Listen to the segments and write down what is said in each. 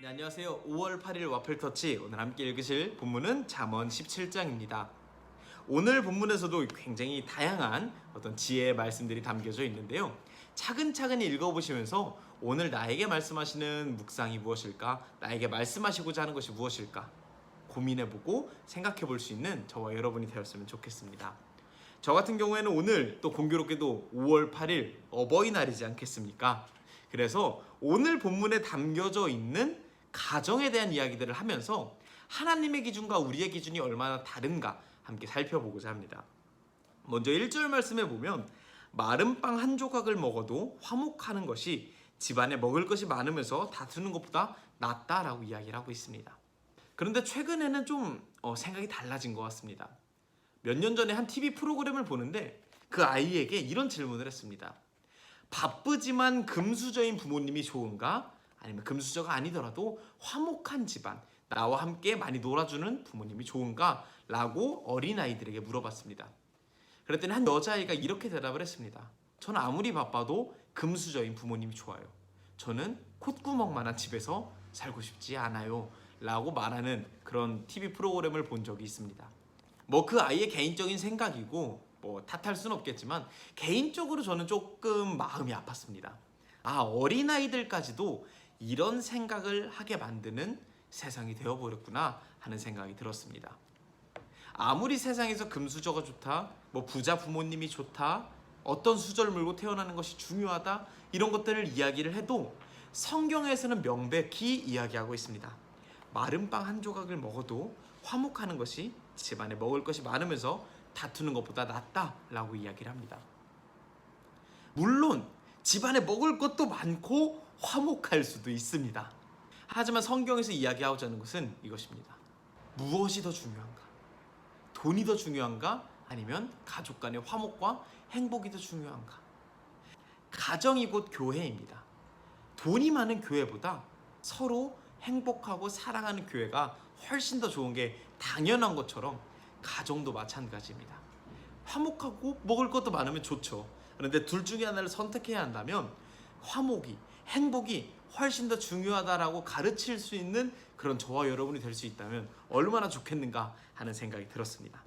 안녕하세요. 5월 8일 와플터치, 오늘 함께 읽으실 본문은 잠언 17장입니다. 오늘 본문에서도 굉장히 다양한 어떤 지혜의 말씀들이 담겨져 있는데요. 차근차근 읽어보시면서 오늘 나에게 말씀하시는 묵상이 무엇일까? 나에게 말씀하시고자 하는 것이 무엇일까? 고민해보고 생각해볼 수 있는 저와 여러분이 되었으면 좋겠습니다. 저 같은 경우에는 오늘 또 공교롭게도 5월 8일 어버이날이지 않겠습니까? 그래서 오늘 본문에 담겨져 있는 가정에 대한 이야기들을 하면서 하나님의 기준과 우리의 기준이 얼마나 다른가 함께 살펴보고자 합니다. 먼저 1절 말씀에 보면 마른 빵 한 조각을 먹어도 화목하는 것이 집안에 먹을 것이 많으면서 다투는 것보다 낫다라고 이야기를 하고 있습니다. 그런데 최근에는 좀 생각이 달라진 것 같습니다. 몇 년 전에 한 TV 프로그램을 보는데 그 아이에게 이런 질문을 했습니다. 바쁘지만 금수저인 부모님이 좋은가? 아니면 금수저가 아니더라도 화목한 집안, 나와 함께 많이 놀아주는 부모님이 좋은가? 라고 어린아이들에게 물어봤습니다. 그랬더니 한 여자아이가 이렇게 대답을 했습니다. 저는 아무리 바빠도 금수저인 부모님이 좋아요. 저는 콧구멍만한 집에서 살고 싶지 않아요. 라고 말하는 그런 TV 프로그램을 본 적이 있습니다. 그 아이의 개인적인 생각이고 탓할 수는 없겠지만 개인적으로 저는 조금 마음이 아팠습니다. 어린아이들까지도 이런 생각을 하게 만드는 세상이 되어버렸구나 하는 생각이 들었습니다. 아무리 세상에서 금수저가 좋다, 부자 부모님이 좋다, 어떤 수저를 물고 태어나는 것이 중요하다, 이런 것들을 이야기를 해도 성경에서는 명백히 이야기하고 있습니다. 마른 빵 한 조각을 먹어도 화목하는 것이 집안에 먹을 것이 많으면서 다투는 것보다 낫다라고 이야기를 합니다. 물론 집안에 먹을 것도 많고 화목할 수도 있습니다. 하지만 성경에서 이야기하고자 하는 것은 이것입니다. 무엇이 더 중요한가? 돈이 더 중요한가? 아니면 가족 간의 화목과 행복이 더 중요한가? 가정이 곧 교회입니다. 돈이 많은 교회보다 서로 행복하고 사랑하는 교회가 훨씬 더 좋은 게 당연한 것처럼 가정도 마찬가지입니다. 화목하고 먹을 것도 많으면 좋죠. 그런데 둘 중에 하나를 선택해야 한다면 화목이, 행복이 훨씬 더 중요하다라고 가르칠 수 있는 그런 저와 여러분이 될 수 있다면 얼마나 좋겠는가 하는 생각이 들었습니다.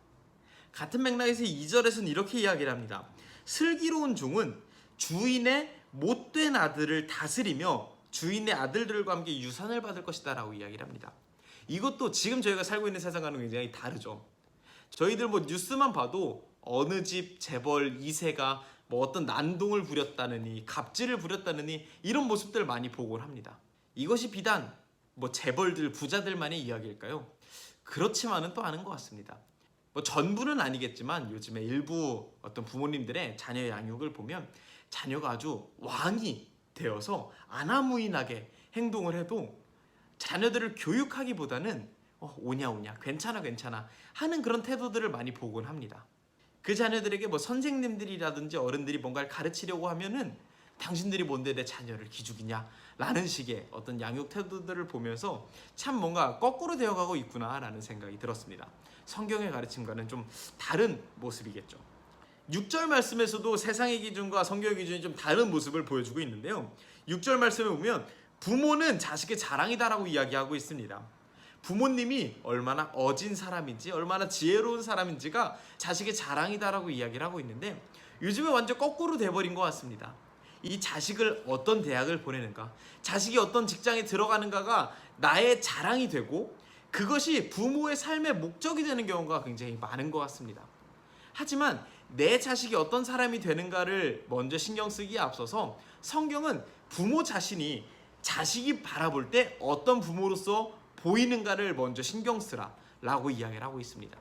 같은 맥락에서 2절에서는 이렇게 이야기를 합니다. 슬기로운 종은 주인의 못된 아들을 다스리며 주인의 아들들과 함께 유산을 받을 것이다 라고 이야기를 합니다. 이것도 지금 저희가 살고 있는 세상과는 굉장히 다르죠. 저희들 뉴스만 봐도 어느 집 재벌 2세가 어떤 난동을 부렸다느니 갑질을 부렸다느니 이런 모습들을 많이 보곤 합니다. 이것이 비단 재벌들 부자들만의 이야기일까요? 그렇지만은 또 않은 것 같습니다. 전부는 아니겠지만 요즘에 일부 어떤 부모님들의 자녀 양육을 보면 자녀가 아주 왕이 되어서 아나무인하게 행동을 해도 자녀들을 교육하기보다는 오냐 괜찮아 하는 그런 태도들을 많이 보곤 합니다. 그 자녀들에게 선생님들이라든지 어른들이 뭔가를 가르치려고 하면은 당신들이 뭔데 내 자녀를 기죽이냐 라는 식의 어떤 양육 태도들을 보면서 참 뭔가 거꾸로 되어가고 있구나 라는 생각이 들었습니다. 성경의 가르침과는 좀 다른 모습이겠죠. 6절 말씀에서도 세상의 기준과 성경의 기준이 좀 다른 모습을 보여주고 있는데요. 6절 말씀에 보면 부모는 자식의 자랑이다라고 이야기하고 있습니다. 부모님이 얼마나 어진 사람인지 얼마나 지혜로운 사람인지가 자식의 자랑이다라고 이야기를 하고 있는데 요즘에 완전 거꾸로 돼버린 것 같습니다. 이 자식을 어떤 대학을 보내는가, 자식이 어떤 직장에 들어가는가가 나의 자랑이 되고 그것이 부모의 삶의 목적이 되는 경우가 굉장히 많은 것 같습니다. 하지만 내 자식이 어떤 사람이 되는가를 먼저 신경 쓰기에 앞서서 성경은 부모 자신이 자식이 바라볼 때 어떤 부모로서 보이는가를 먼저 신경 쓰라 라고 이야기를 하고 있습니다.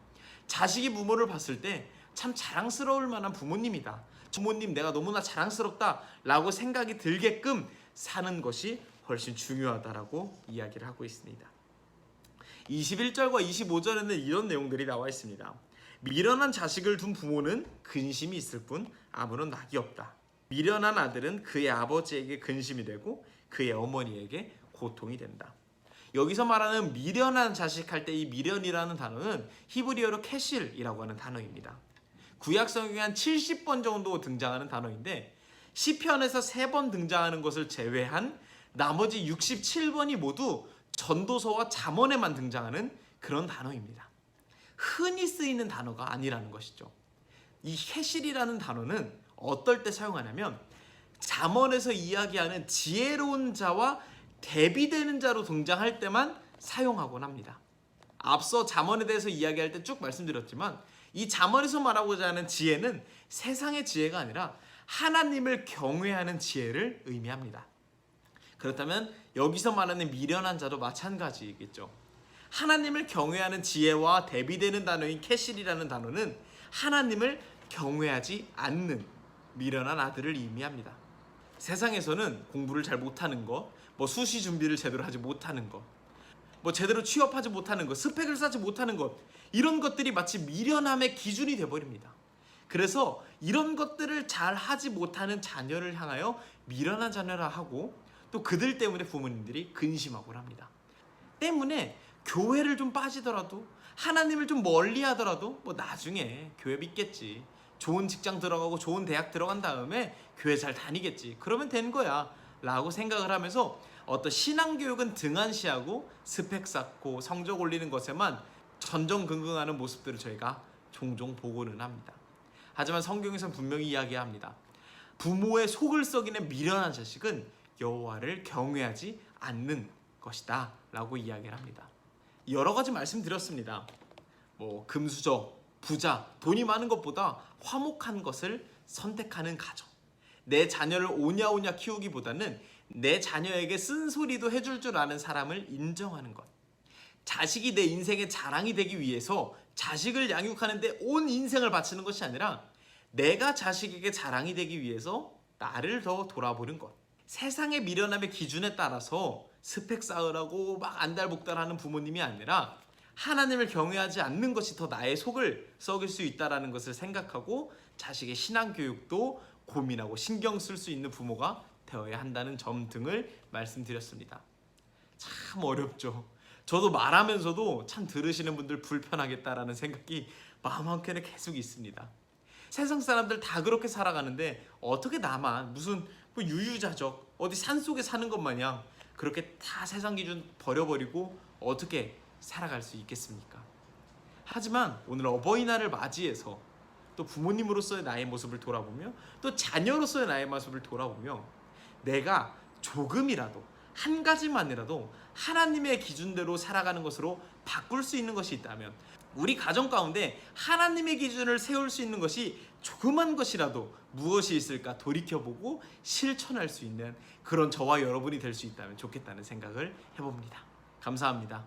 자식이 부모를 봤을 때 참 자랑스러울 만한 부모님이다, 부모님 내가 너무나 자랑스럽다 라고 생각이 들게끔 사는 것이 훨씬 중요하다라고 이야기를 하고 있습니다. 21절과 25절에는 이런 내용들이 나와 있습니다. 미련한 자식을 둔 부모는 근심이 있을 뿐 아무런 낙이 없다. 미련한 아들은 그의 아버지에게 근심이 되고 그의 어머니에게 고통이 된다. 여기서 말하는 미련한 자식 할 때 이 미련이라는 단어는 히브리어로 캐실이라고 하는 단어입니다. 구약 성경에 한 70번 정도 등장하는 단어인데 시편에서 3번 등장하는 것을 제외한 나머지 67번이 모두 전도서와 잠언에만 등장하는 그런 단어입니다. 흔히 쓰이는 단어가 아니라는 것이죠. 이 헤실이라는 단어는 어떨 때 사용하냐면 잠언에서 이야기하는 지혜로운 자와 대비되는 자로 등장할 때만 사용하곤 합니다. 앞서 잠언에 대해서 이야기할 때 쭉 말씀드렸지만 이 잠언에서 말하고자 하는 지혜는 세상의 지혜가 아니라 하나님을 경외하는 지혜를 의미합니다. 그렇다면 여기서 말하는 미련한 자도 마찬가지겠죠. 하나님을 경외하는 지혜와 대비되는 단어인 캐실이라는 단어는 하나님을 경외하지 않는 미련한 아들을 의미합니다. 세상에서는 공부를 잘 못하는 것, 수시 준비를 제대로 하지 못하는 것, 제대로 취업하지 못하는 것, 스펙을 쌓지 못하는 것, 이런 것들이 마치 미련함의 기준이 되어버립니다. 그래서 이런 것들을 잘 하지 못하는 자녀를 향하여 미련한 자녀라 하고 또 그들 때문에 부모님들이 근심하곤 합니다. 때문에 교회를 좀 빠지더라도 하나님을 좀 멀리 하더라도 나중에 교회 믿겠지, 좋은 직장 들어가고 좋은 대학 들어간 다음에 교회 잘 다니겠지, 그러면 된 거야 라고 생각을 하면서 어떤 신앙교육은 등한시하고 스펙 쌓고 성적 올리는 것에만 전전긍긍하는 모습들을 저희가 종종 보고는 합니다. 하지만 성경에서는 분명히 이야기합니다. 부모의 속을 썩이는 미련한 자식은 여호와를 경외하지 않는 것이다 라고 이야기를 합니다. 여러 가지 말씀드렸습니다. 금수저, 부자, 돈이 많은 것보다 화목한 것을 선택하는 가정, 내 자녀를 오냐오냐 키우기보다는 내 자녀에게 쓴소리도 해줄 줄 아는 사람을 인정하는 것, 자식이 내 인생의 자랑이 되기 위해서 자식을 양육하는데 온 인생을 바치는 것이 아니라 내가 자식에게 자랑이 되기 위해서 나를 더 돌아보는 것, 세상의 미련함의 기준에 따라서 스펙 쌓으라고 막 안달복달하는 부모님이 아니라 하나님을 경외하지 않는 것이 더 나의 속을 썩일 수 있다는 것을 생각하고 자식의 신앙교육도 고민하고 신경 쓸 수 있는 부모가 되어야 한다는 점 등을 말씀드렸습니다. 참 어렵죠. 저도 말하면서도 참 들으시는 분들 불편하겠다라는 생각이 마음 한켠에 계속 있습니다. 세상 사람들 다 그렇게 살아가는데 어떻게 나만 무슨 유유자적 어디 산속에 사는 것 마냥 그렇게 다 세상 기준 버려버리고 어떻게 살아갈 수 있겠습니까? 하지만 오늘 어버이날을 맞이해서 또 부모님으로서의 나의 모습을 돌아보며 또 자녀로서의 나의 모습을 돌아보며 내가 조금이라도 한 가지만이라도 하나님의 기준대로 살아가는 것으로 바꿀 수 있는 것이 있다면, 우리 가정 가운데 하나님의 기준을 세울 수 있는 것이 조그만 것이라도 무엇이 있을까 돌이켜보고 실천할 수 있는 그런 저와 여러분이 될 수 있다면 좋겠다는 생각을 해봅니다. 감사합니다.